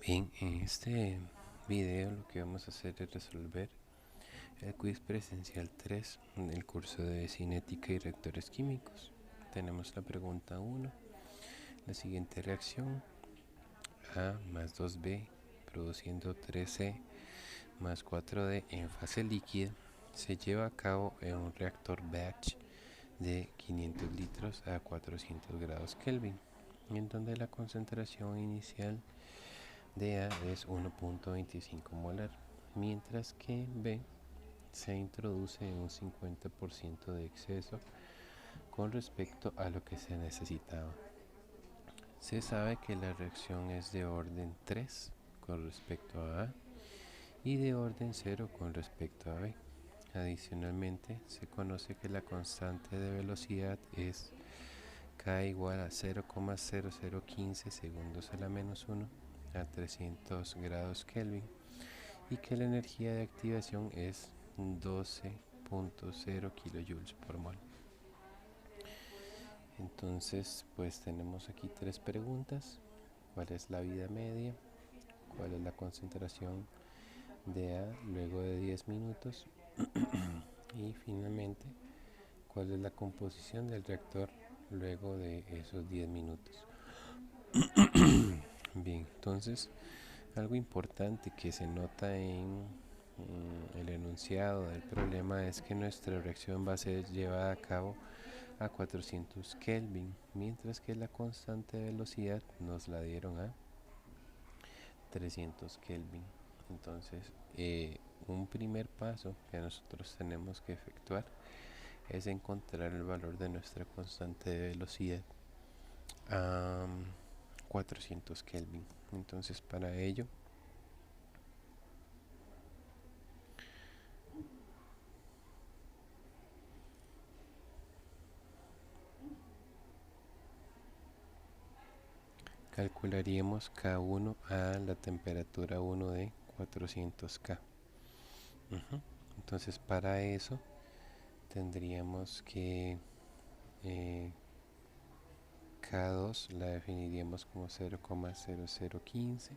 Bien, en este video lo que vamos a hacer es resolver el quiz presencial 3 del curso de cinética y reactores químicos. Tenemos la pregunta 1, la siguiente reacción: A más 2B produciendo 3C más 4D en fase líquida se lleva a cabo en un reactor batch de 500 litros a 400 grados Kelvin, en donde la concentración inicial de A es 1.25 molar, mientras que B se introduce un 50% de exceso con respecto a lo que se necesitaba. Se sabe que la reacción es de orden 3 con respecto a A y de orden 0 con respecto a B. Adicionalmente, se conoce que la constante de velocidad es K igual a 0,0015 segundos a la menos 1 a 300 grados Kelvin y que la energía de activación es 12.0 kilojoules por mol. Entonces, pues tenemos aquí tres preguntas: ¿cuál es la vida media? ¿Cuál es la concentración de A luego de 10 minutos? Y finalmente, ¿cuál es la composición del reactor luego de esos 10 minutos? Bien, entonces algo importante que se nota en el enunciado del problema es que nuestra reacción va a ser llevada a cabo a 400 Kelvin, mientras que la constante de velocidad nos la dieron a 300 Kelvin. Entonces, un primer paso que nosotros tenemos que efectuar es encontrar el valor de nuestra constante de velocidad a 400 Kelvin. Entonces, para ello calcularíamos K1 a la temperatura 1 de 400 K. Entonces, para eso tendríamos que K2 la definiríamos como 0,0015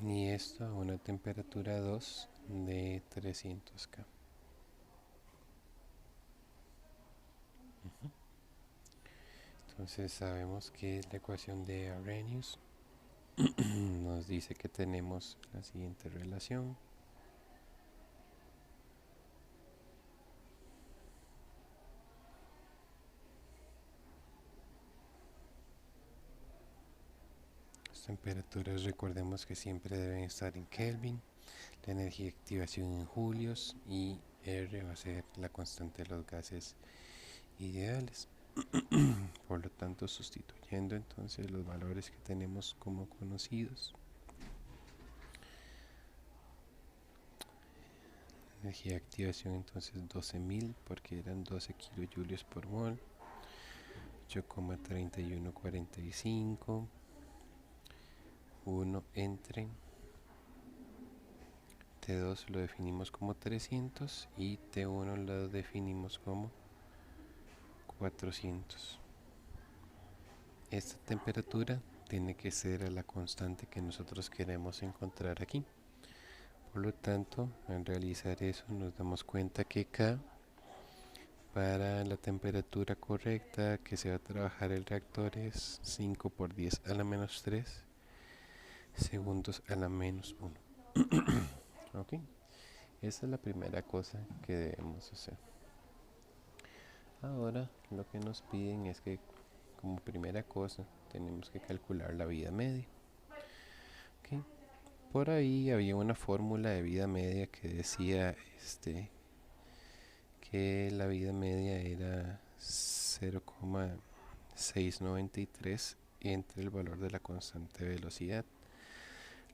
y esto a una temperatura 2 de 300 K. Entonces sabemos que la ecuación de Arrhenius nos dice que tenemos la siguiente relación: las temperaturas, recordemos que siempre deben estar en Kelvin, la energía de activación en julios, y R va a ser la constante de los gases ideales. Por lo tanto, sustituyendo entonces los valores que tenemos como conocidos, energía de activación entonces 12.000 porque eran 12 kilojoules por mol, 8,3145, 1 entre T2 lo definimos como 300 y T1 lo definimos como 400. Esta temperatura tiene que ser a la constante que nosotros queremos encontrar aquí. Por lo tanto, al realizar eso nos damos cuenta que K, para la temperatura correcta que se va a trabajar el reactor, es 5 por 10 a la menos 3 segundos a la menos 1. Ok, esa es la primera cosa que debemos hacer. Ahora lo que nos piden es que, como primera cosa, tenemos que calcular la vida media. Okay. Por ahí había una fórmula de vida media que decía que la vida media era 0,693 entre el valor de la constante de velocidad.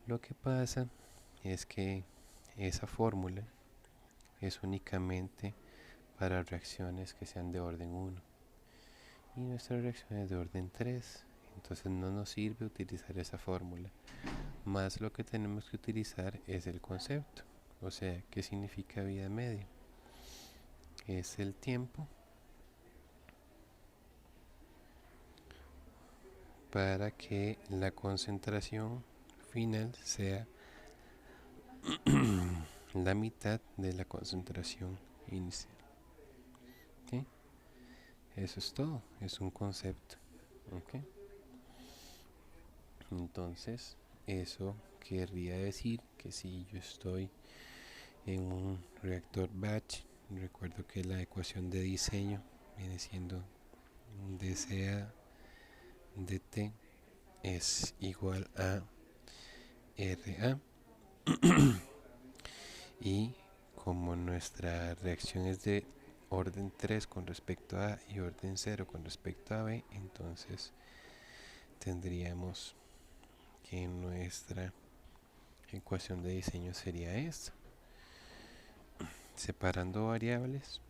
Lo que pasa es que esa fórmula es únicamente para reacciones que sean de orden 1 y nuestra reacción es de orden 3, entonces no nos sirve utilizar esa fórmula. Más lo que tenemos que utilizar es el concepto. O sea, ¿qué significa vida media? Es el tiempo para que la concentración final sea la mitad de la concentración inicial. ¿Okay? Eso es todo, es un concepto. ¿Okay? Entonces, eso querría decir que si yo estoy en un reactor batch, recuerdo que la ecuación de diseño viene siendo dCA dt es igual a RA, y como nuestra reacción es de orden 3 con respecto a A y orden 0 con respecto a B, entonces tendríamos que nuestra ecuación de diseño sería esta. Separando variables,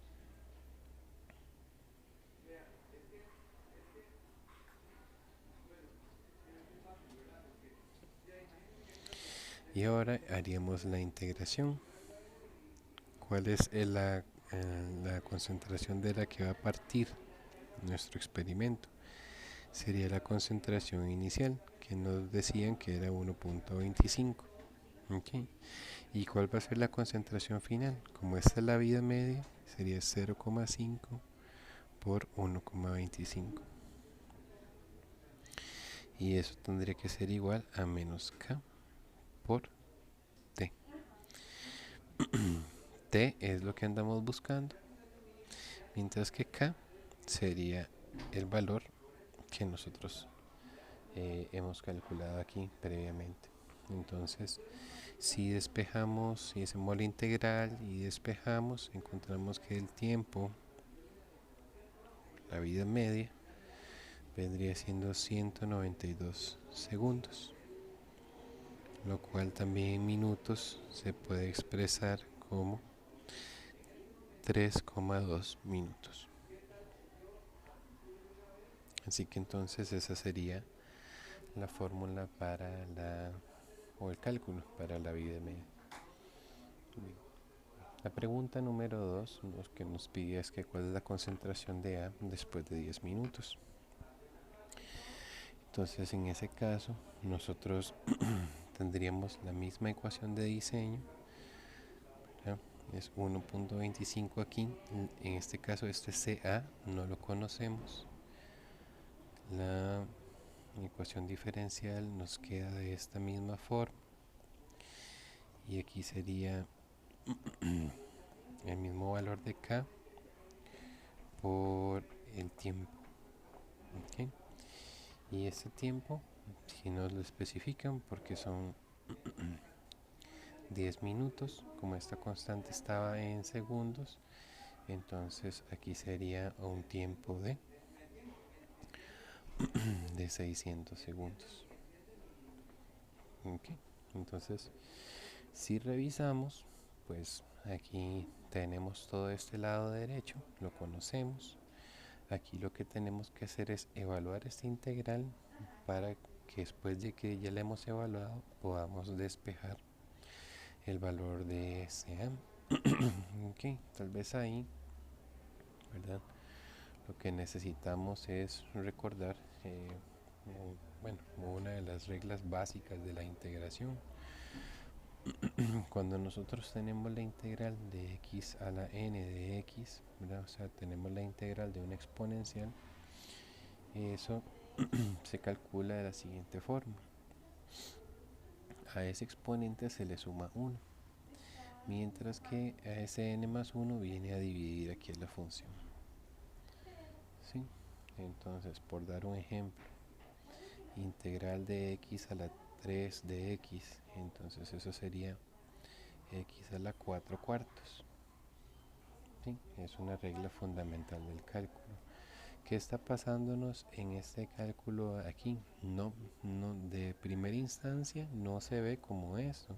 y ahora haríamos la integración. ¿Cuál es la concentración de la que va a partir nuestro experimento? Sería la concentración inicial, que nos decían que era 1.25. ¿Okay? ¿Y cuál va a ser la concentración final? Como esta es la vida media, sería 0,5 por 1,25. Y eso tendría que ser igual a menos K por T. T es lo que andamos buscando, mientras que K sería el valor que nosotros hemos calculado aquí previamente. Entonces, si despejamos, si hacemos la integral y despejamos, encontramos que el tiempo, la vida media, vendría siendo 192 segundos, lo cual también en minutos se puede expresar como 3,2 minutos. Así que entonces esa sería la fórmula para o el cálculo para la vida media. La pregunta número 2 lo que nos pide es que cuál es la concentración de A después de 10 minutos. Entonces en ese caso nosotros tendríamos la misma ecuación de diseño, ¿ya? Es 1.25 aquí, en este caso este CA no lo conocemos. La ecuación diferencial nos queda de esta misma forma, y aquí sería el mismo valor de K por el tiempo. ¿Okay? Y ese tiempo, si nos lo especifican, porque son 10 minutos, como esta constante estaba en segundos, entonces aquí sería un tiempo de 600 segundos. ¿Okay? Entonces, si revisamos, pues aquí tenemos todo este lado derecho, lo conocemos. Aquí lo que tenemos que hacer es evaluar esta integral para que después de que ya la hemos evaluado podamos despejar el valor de CA. Ok, tal vez ahí, ¿verdad? Lo que necesitamos es recordar, bueno, una de las reglas básicas de la integración. Cuando nosotros tenemos la integral de x a la n de x, ¿verdad? O sea, tenemos la integral de una exponencial, eso se calcula de la siguiente forma. A ese exponente se le suma 1, mientras que a ese n más 1 viene a dividir aquí la función. ¿Sí? Entonces, por dar un ejemplo, integral de x a la 3 de x, entonces eso sería x a la 4 cuartos. ¿Sí? Es una regla fundamental del cálculo. ¿Qué está pasándonos en este cálculo aquí? No, de primera instancia no se ve como eso,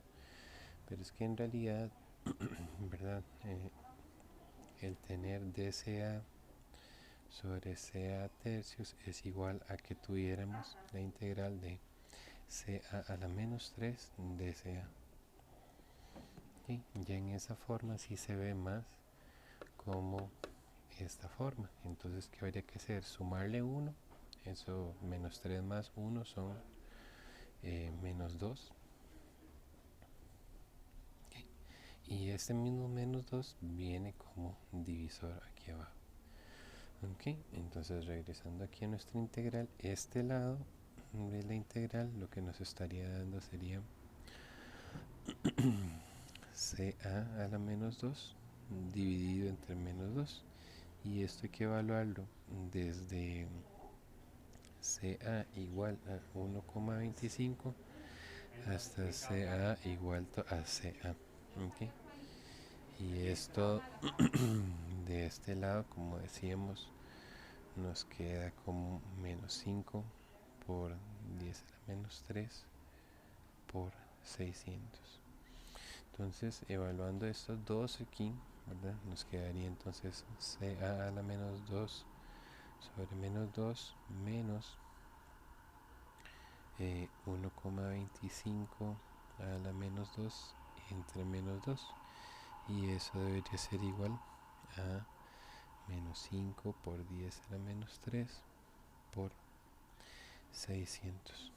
pero es que en realidad, ¿verdad? El tener dCA sobre CA tercios es igual a que tuviéramos la integral de CA a la menos 3 dCA. ¿Sí? Ya en esa forma sí se ve más como esta forma. Entonces, ¿qué habría que hacer? Sumarle 1 Eso, menos 3 más 1 son menos 2. Okay. Y este mismo menos 2 viene como divisor aquí abajo. Ok, entonces regresando aquí a nuestra integral, este lado de la integral lo que nos estaría dando sería CA a la menos 2 dividido entre menos 2, y esto hay que evaluarlo desde CA igual a 1,25 hasta CA igual a CA. Okay. Y esto de este lado, como decíamos, nos queda como menos 5 por 10 a la menos 3 por 600. Entonces, evaluando estos dos aquí, ¿verdad? Nos quedaría entonces CA a la menos 2 sobre menos 2 menos 1,25 a la menos 2 entre menos 2. Y eso debería ser igual a menos 5 por 10 a la menos 3 por 600.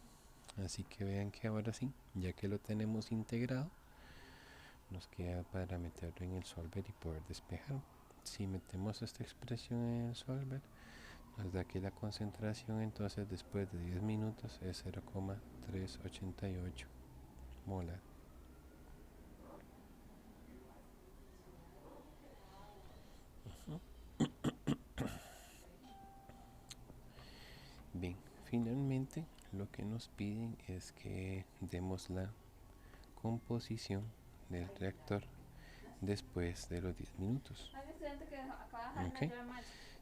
Así que vean que ahora sí, ya que lo tenemos integrado, nos queda para meterlo en el solver y poder despejar. Si metemos esta expresión en el solver, nos da que la concentración entonces después de 10 minutos es 0,388 molar. Bien, finalmente lo que nos piden es que demos la composición del reactor después de los 10 minutos. Okay.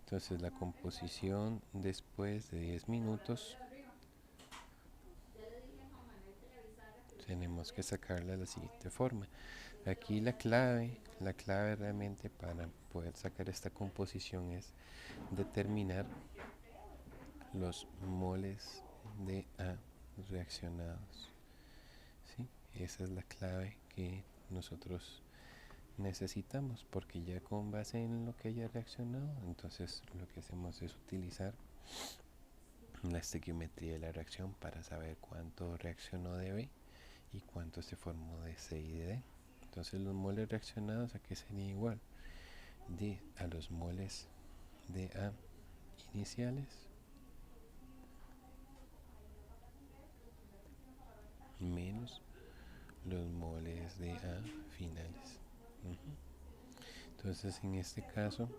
Entonces la composición después de 10 minutos tenemos que sacarla de la siguiente forma. Aquí la clave realmente para poder sacar esta composición es determinar los moles de A reaccionados. ¿Sí? Esa es la clave que nosotros necesitamos, porque ya con base en lo que haya reaccionado, entonces lo que hacemos es utilizar la estequiometría de la reacción para saber cuánto reaccionó de B y cuánto se formó de C y de D. Entonces los moles reaccionados aquí sería igual a los moles de A iniciales menos los moles de A finales. Entonces en este caso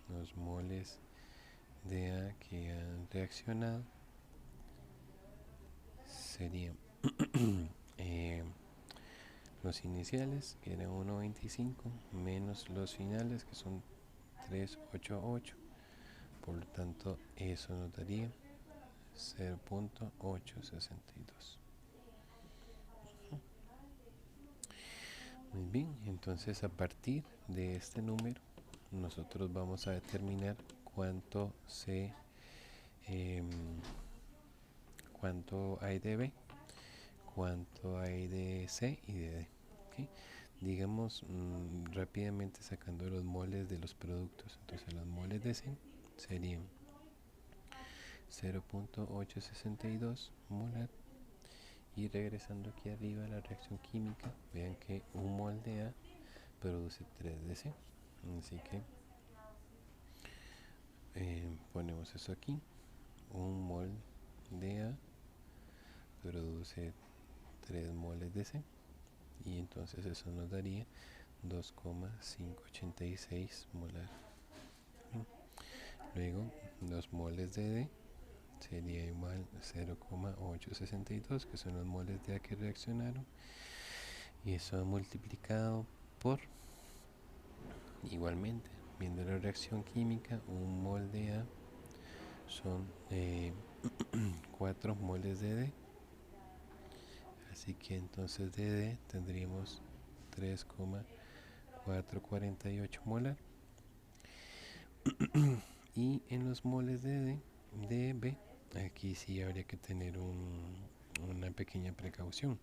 los moles de A que han reaccionado serían los iniciales, que eran 1,25, menos los finales, que son 388. Por lo tanto, eso nos daría 0,862. Muy bien, entonces a partir de este número, nosotros vamos a determinar cuánto cuánto hay de B, cuánto hay de C y de D. ¿Okay? Digamos rápidamente sacando los moles de los productos. Entonces los moles de C serían 0,862 molar. Y regresando aquí arriba a la reacción química, vean que un mol de A produce 3 de C. Así que ponemos eso aquí. Un mol de A produce 3 moles de C. Y entonces eso nos daría 2,586 molar. Luego, los moles de D sería igual a 0,862, que son los moles de A que reaccionaron. Y eso multiplicado por, igualmente, viendo la reacción química, un mol de A son 4 moles de D. Así que entonces de D tendríamos 3,448 molar. Y en los moles de B, aquí sí habría que tener una pequeña precaución.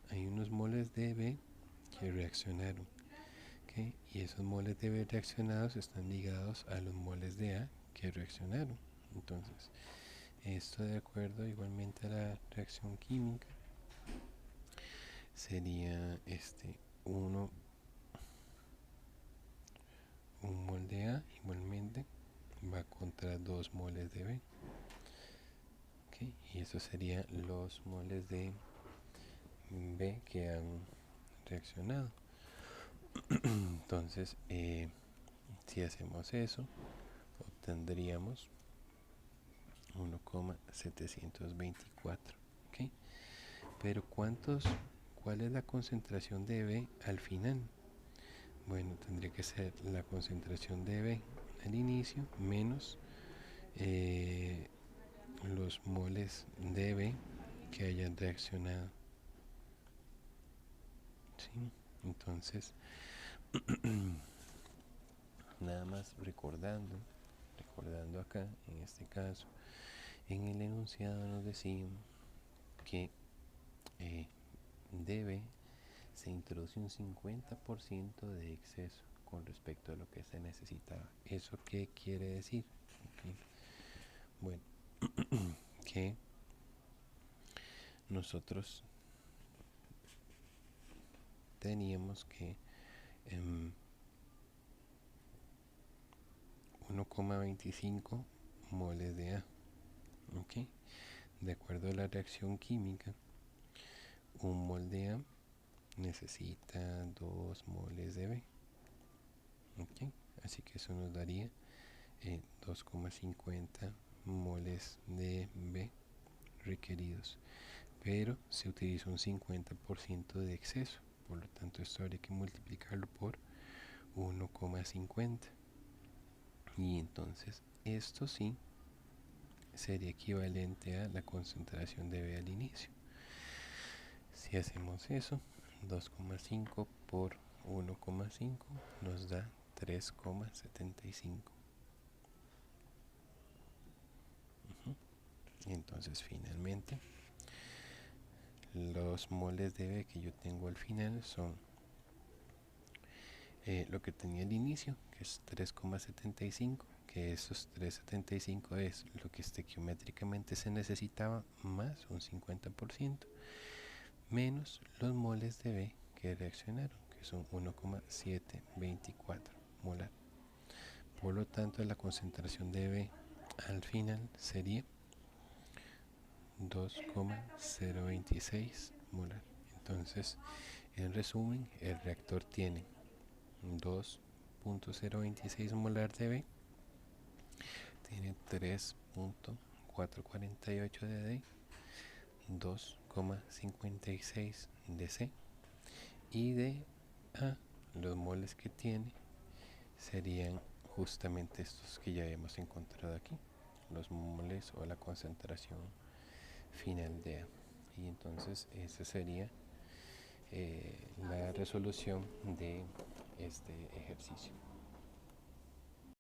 Hay unos moles de B que reaccionaron, ¿okay? Y esos moles de B reaccionados están ligados a los moles de A que reaccionaron. Entonces, esto de acuerdo igualmente a la reacción química sería un mol de A igualmente va contra 2 moles de B. ¿Okay? Y eso serían los moles de B que han reaccionado. Entonces, si hacemos eso, obtendríamos 1,724. ¿Okay? Pero ¿cuál es la concentración de B al final? Bueno, tendría que ser la concentración de B al inicio menos los moles de B que hayan reaccionado. ¿Sí? Entonces, nada más recordando acá, en este caso, en el enunciado nos decían que debe se introduce un 50% de exceso con respecto a lo que se necesitaba. ¿Eso qué quiere decir? Okay. Bueno, que nosotros teníamos que 1,25 moles de A. ¿Okay? De acuerdo a la reacción química, un mol de A necesita 2 moles de B. ¿Okay? Así que eso nos daría 2,50 moles de B requeridos, pero se utiliza un 50% de exceso, por lo tanto esto habría que multiplicarlo por 1,50 y entonces esto sí sería equivalente a la concentración de B al inicio. Si hacemos eso, 2,5 por 1,5 nos da 3,75. Entonces finalmente los moles de B que yo tengo al final son lo que tenía al inicio, que es 3,75, que esos 3,75 es lo que estequiométricamente se necesitaba más un 50%, menos los moles de B que reaccionaron, que son 1,724 molar. Por lo tanto, la concentración de B al final sería 2,026 molar. Entonces, en resumen, el reactor tiene 2,026 molar de B, tiene 3,448 de D, 2,56 de C, y de A los moles que tiene serían justamente estos que ya hemos encontrado aquí, los moles o la concentración final de A. Y entonces esa sería la resolución de este ejercicio.